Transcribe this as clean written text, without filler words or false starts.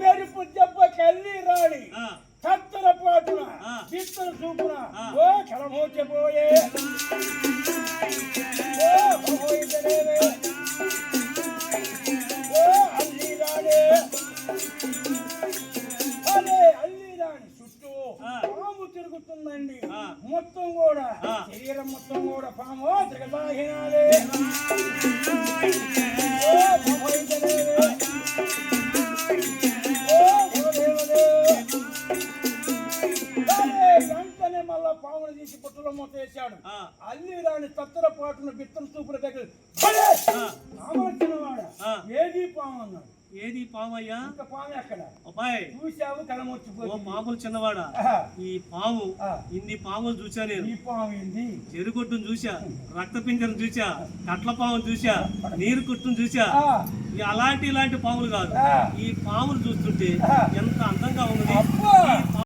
మెరుపు దెబ్బ కల్లి రాణి కత్తల పాటున బిత్తల చూపున ఓ కలమోచపోయే పాము తిరుగుతుందండి మొత్తం కూడా శరీరం మొత్తం కూడా పాము తిరగసాగినాలే వెంటనే మళ్ళా పామును తీసి పుట్టలో మొత్తం వేసాడు. అల్లి రాని తత్తర పాటును బిత్తల చూపుల దగ్గర పాములు తిన్నవాడ ఏది పాము అన్నాడు. ఏది పామయ్యా? పాము ఎక్కడ అబ్బాయి చూసావు కలమొచ్చిపోయి. ఓ మామూలు చిన్నవాడా, ఈ పాము ఇన్ని పాములు చూసా నేను. ఈ పాము ఏంది? చెరుగొట్టును చూసా, రక్త పింకను చూసా, కట్ల పామును చూసా, నీరు కుట్టును చూసా. అలాంటి ఇలాంటి పాములు కాదు. ఈ పాములు చూస్తుంటే ఎంత అందంగా ఉంది